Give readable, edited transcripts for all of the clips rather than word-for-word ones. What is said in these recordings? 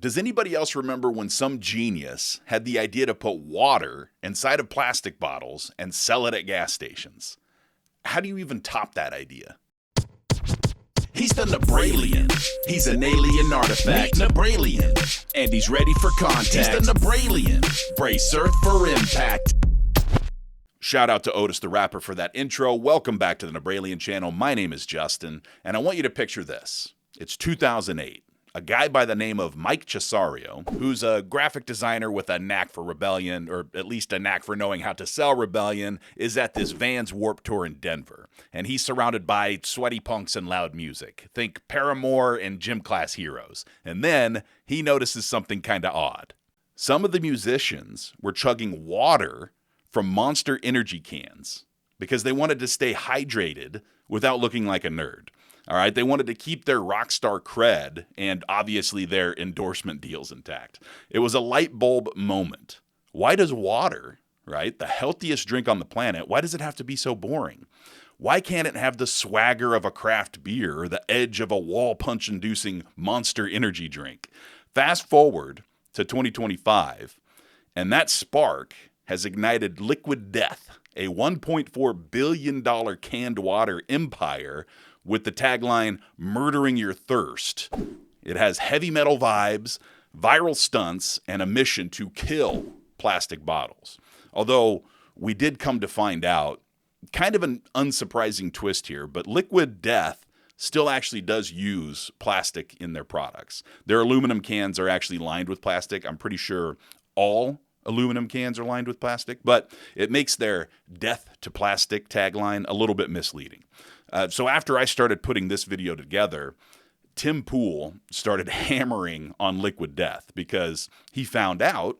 Does anybody else remember when some genius had the idea to put water inside of plastic bottles and sell it at gas stations? How do you even top that idea? He's the NebrAlien. He's an alien artifact. Meet NebrAlien. And he's ready for contact. He's the NebrAlien. Brace Earth for impact. Shout out to Otis the Rapper for that intro. Welcome back to the NebrAlien channel. My name is Justin, and I want you to picture this. It's 2008. A guy by the name of Mike Cessario, who's a graphic designer with a knack for rebellion, or at least a knack for knowing how to sell rebellion, is at this Vans Warped Tour in Denver. And he's surrounded by sweaty punks and loud music. Think Paramore and gym class heroes. And then he notices something kind of odd. Some of the musicians were chugging water from Monster Energy cans because they wanted to stay hydrated without looking like a nerd. All right, they wanted to keep their rock star cred and obviously their endorsement deals intact. It was a light bulb moment. Why does water, right, the healthiest drink on the planet, why does it have to be so boring? Why can't it have the swagger of a craft beer or the edge of a wall punch inducing Monster Energy drink? Fast forward to 2025, and that spark has ignited Liquid Death, a $1.4 billion canned water empire with the tagline, "Murdering Your Thirst." It has heavy metal vibes, viral stunts, and a mission to kill plastic bottles. Although we did come to find out, kind of an unsurprising twist here, but Liquid Death still actually does use plastic in their products. Their aluminum cans are actually lined with plastic. I'm pretty sure all aluminum cans are lined with plastic, but it makes their "death to plastic" tagline a little bit misleading. So after I started putting this video together, Tim Pool started hammering on Liquid Death because he found out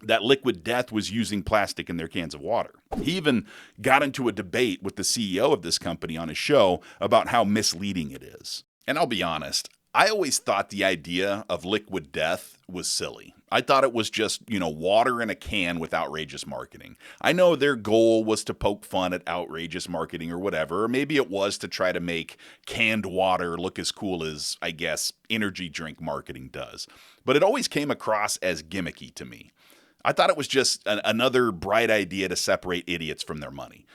that Liquid Death was using plastic in their cans of water. He even got into a debate with the CEO of this company on his show about how misleading it is. And I'll be honest, I always thought the idea of Liquid Death was silly. I thought it was just, water in a can with outrageous marketing. I know their goal was to poke fun at outrageous marketing or whatever, or maybe it was to try to make canned water look as cool as, I guess, energy drink marketing does. But it always came across as gimmicky to me. I thought it was just another bright idea to separate idiots from their money.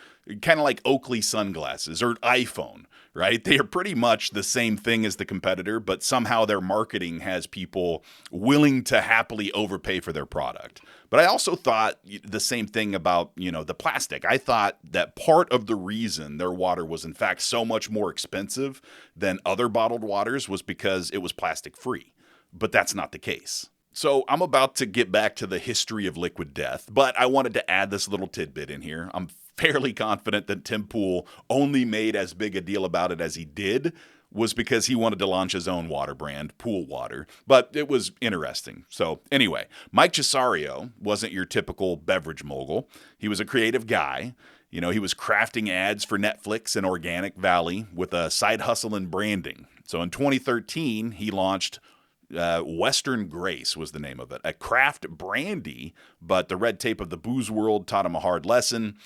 Kind of like Oakley sunglasses or iPhone, right? They are pretty much the same thing as the competitor, but somehow their marketing has people willing to happily overpay for their product. But I also thought the same thing about, the plastic. I thought that part of the reason their water was in fact so much more expensive than other bottled waters was because it was plastic free. But that's not the case. So I'm about to get back to the history of Liquid Death, but I wanted to add this little tidbit in here. I'm fairly confident that Tim Pool only made as big a deal about it as he did was because he wanted to launch his own water brand, Pool Water, but it was interesting. So anyway, Mike Cessario wasn't your typical beverage mogul. He was a creative guy. He was crafting ads for Netflix and Organic Valley with a side hustle in branding. So in 2013, he launched Western Grace was the name of it, a craft brandy, but the red tape of the booze world taught him a hard lesson.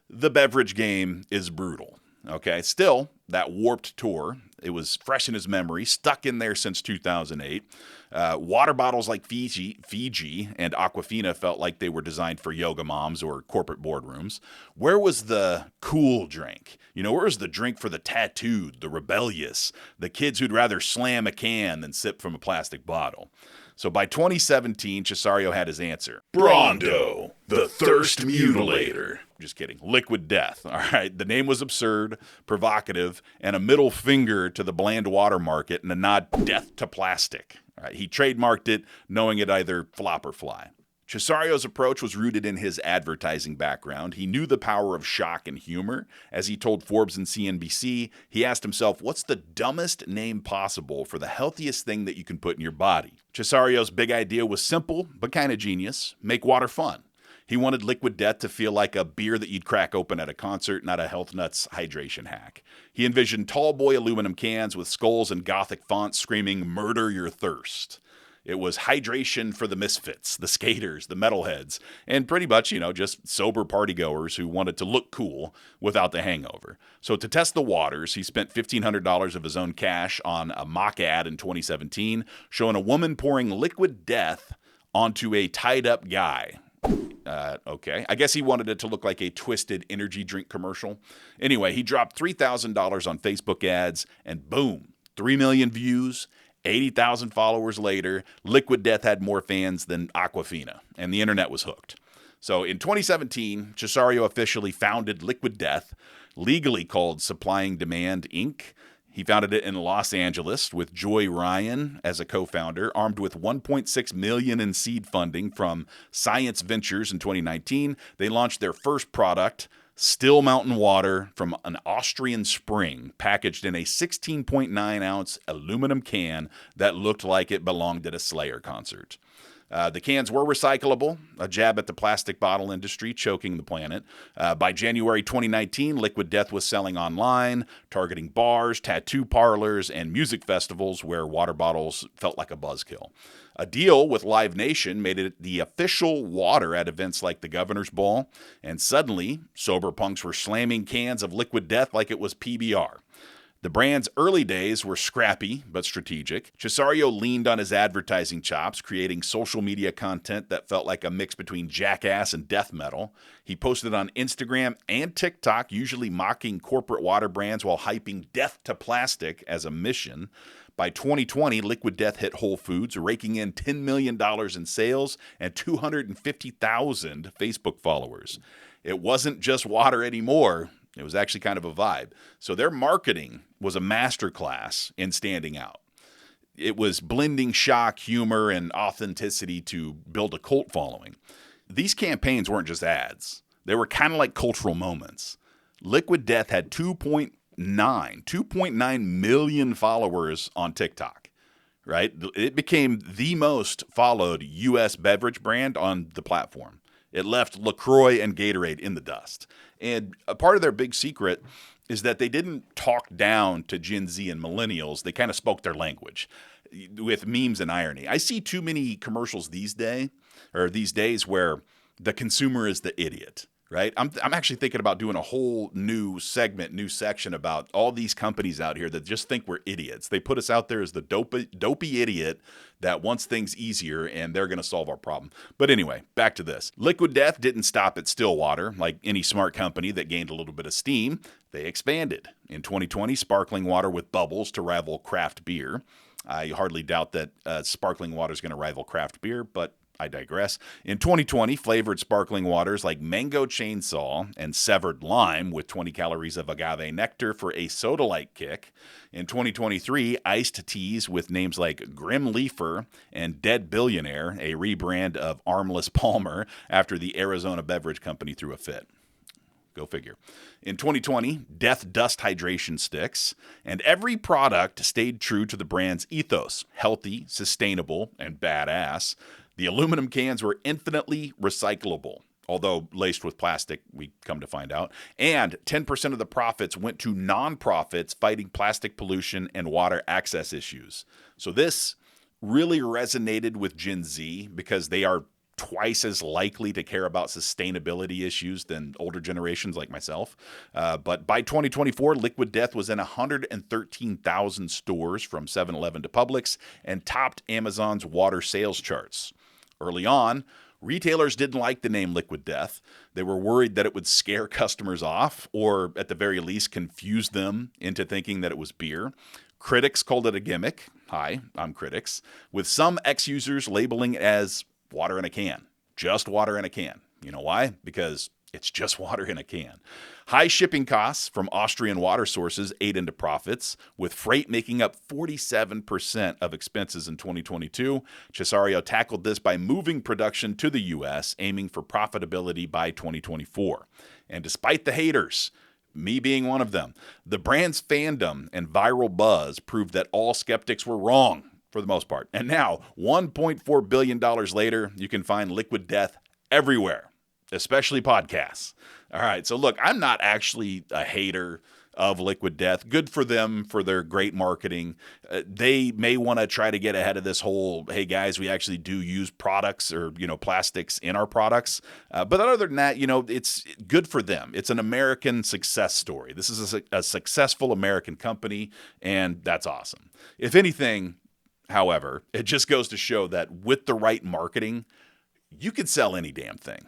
The beverage game is brutal. Okay, still, that Warped Tour, it was fresh in his memory, stuck in there since 2008. Water bottles like Fiji and Aquafina felt like they were designed for yoga moms or corporate boardrooms. Where was the cool drink? Where was the drink for the tattooed, the rebellious, the kids who'd rather slam a can than sip from a plastic bottle? So by 2017, Cessario had his answer. Brondo, the Thirst Mutilator. Just kidding. Liquid Death. All right. The name was absurd, provocative, and a middle finger to the bland water market and a nod death to plastic. All right. He trademarked it, knowing it either flop or fly. Cessario's approach was rooted in his advertising background. He knew the power of shock and humor. As he told Forbes and CNBC, he asked himself, what's the dumbest name possible for the healthiest thing that you can put in your body? Cessario's big idea was simple, but kind of genius. Make water fun. He wanted Liquid Death to feel like a beer that you'd crack open at a concert, not a Health Nuts hydration hack. He envisioned tall boy aluminum cans with skulls and gothic fonts screaming, "Murder Your Thirst." It was hydration for the misfits, the skaters, the metalheads, and pretty much, just sober partygoers who wanted to look cool without the hangover. So to test the waters, he spent $1,500 of his own cash on a mock ad in 2017 showing a woman pouring liquid death onto a tied-up guy. Okay. I guess he wanted it to look like a twisted energy drink commercial. Anyway, he dropped $3,000 on Facebook ads, and boom, 3 million views, 80,000 followers later. Liquid Death had more fans than Aquafina, and the internet was hooked. So in 2017, Cessario officially founded Liquid Death, legally called Supplying Demand, Inc. He founded it in Los Angeles with Joy Ryan as a co-founder, armed with $1.6 million in seed funding from Science Ventures in 2019. They launched their first product, still mountain water from an Austrian spring, packaged in a 16.9-ounce aluminum can that looked like it belonged at a Slayer concert. The cans were recyclable, a jab at the plastic bottle industry choking the planet. By January 2019, Liquid Death was selling online, targeting bars, tattoo parlors, and music festivals where water bottles felt like a buzzkill. A deal with Live Nation made it the official water at events like the Governor's Ball, and suddenly, sober punks were slamming cans of Liquid Death like it was PBR. The brand's early days were scrappy but strategic. Cessario leaned on his advertising chops, creating social media content that felt like a mix between Jackass and death metal. He posted on Instagram and TikTok, usually mocking corporate water brands while hyping death to plastic as a mission. By 2020, Liquid Death hit Whole Foods, raking in $10 million in sales and 250,000 Facebook followers. It wasn't just water anymore. It was actually kind of a vibe. So their marketing was a masterclass in standing out. It was blending shock, humor, and authenticity to build a cult following. These campaigns weren't just ads. They were kind of like cultural moments. Liquid Death had 2.9 million followers on TikTok, right? It became the most followed U.S. beverage brand on the platform. It left LaCroix and Gatorade in the dust. And a part of their big secret is that they didn't talk down to Gen Z and millennials. They kind of spoke their language with memes and irony. I see too many commercials these days where the consumer is the idiot, right? I'm actually thinking about doing a whole new section about all these companies out here that just think we're idiots. They put us out there as the dopey idiot that wants things easier, and they're going to solve our problem. But anyway, back to this. Liquid Death didn't stop at still water. Like any smart company that gained a little bit of steam, they expanded. In 2020, sparkling water with bubbles to rival craft beer. I hardly doubt that sparkling water is going to rival craft beer, but I digress. In 2020, flavored sparkling waters like Mango Chainsaw and Severed Lime with 20 calories of agave nectar for a soda-like kick. In 2023, iced teas with names like Grim Leafer and Dead Billionaire, a rebrand of Armless Palmer after the Arizona Beverage Company threw a fit. Go figure. In 2020, Death Dust Hydration Sticks, and every product stayed true to the brand's ethos, healthy, sustainable, and badass. The aluminum cans were infinitely recyclable, although laced with plastic, we come to find out. And 10% of the profits went to nonprofits fighting plastic pollution and water access issues. So this really resonated with Gen Z because they are twice as likely to care about sustainability issues than older generations like myself. But by 2024, Liquid Death was in 113,000 stores from 7-Eleven to Publix and topped Amazon's water sales charts. Early on, retailers didn't like the name Liquid Death. They were worried that it would scare customers off or, at the very least, confuse them into thinking that it was beer. Critics called it a gimmick. Hi, I'm Critics. With some ex-users labeling it as water in a can. Just water in a can. You know why? Because it's just water in a can. High shipping costs from Austrian water sources ate into profits, with freight making up 47% of expenses in 2022. Cessario tackled this by moving production to the U.S., aiming for profitability by 2024. And despite the haters, me being one of them, the brand's fandom and viral buzz proved that all skeptics were wrong for the most part. And now, $1.4 billion later, you can find Liquid Death everywhere, especially podcasts. All right, so look, I'm not actually a hater. of Liquid Death. Good for them for their great marketing. They may want to try to get ahead of this whole, hey guys, we actually do use products or, plastics in our products. But other than that, it's good for them. It's an American success story. This is a successful American company, and that's awesome. If anything, however, it just goes to show that with the right marketing, you can sell any damn thing.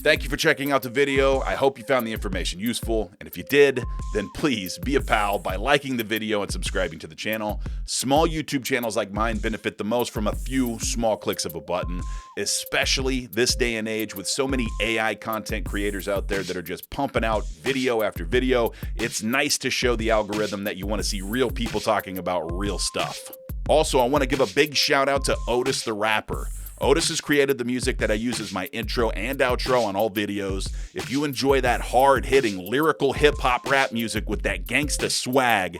Thank you for checking out the video. I hope you found the information useful. And if you did, then please be a pal by liking the video and subscribing to the channel. Small YouTube channels like mine benefit the most from a few small clicks of a button, especially this day and age with so many AI content creators out there that are just pumping out video after video. It's nice to show the algorithm that you want to see real people talking about real stuff. Also, I want to give a big shout out to Otis the Rapper. Otis has created the music that I use as my intro and outro on all videos. If you enjoy that hard-hitting, lyrical hip-hop rap music with that gangsta swag,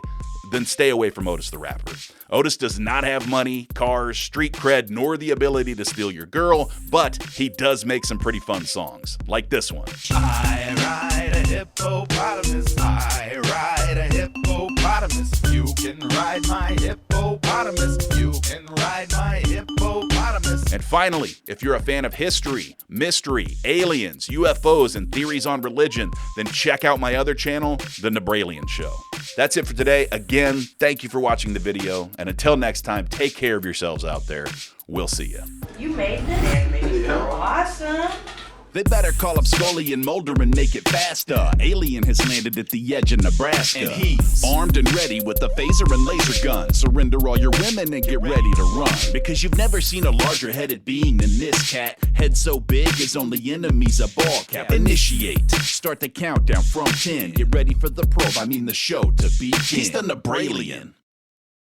then stay away from Otis the Rapper. Otis does not have money, cars, street cred, nor the ability to steal your girl, but he does make some pretty fun songs, like this one. I ride a hippopotamus. I ride a hippopotamus. You can ride my hippopotamus. You can ride my hippopotamus. And finally, if you're a fan of history, mystery, aliens, UFOs, and theories on religion, then check out my other channel, The NebrAlien Show. That's it for today. Again, thank you for watching the video. And until next time, take care of yourselves out there. We'll see you. You made this? Yeah. Awesome. They better call up Scully and Mulder and make it faster. Alien has landed at the edge of Nebraska. And he's armed and ready with a phaser and laser gun. Surrender all your women and get ready to run. Because you've never seen a larger headed being than this cat. Head so big his only enemy's a ball cap. Initiate. Start the countdown from 10. Get ready for the probe, the show to begin. He's the NebrAlien.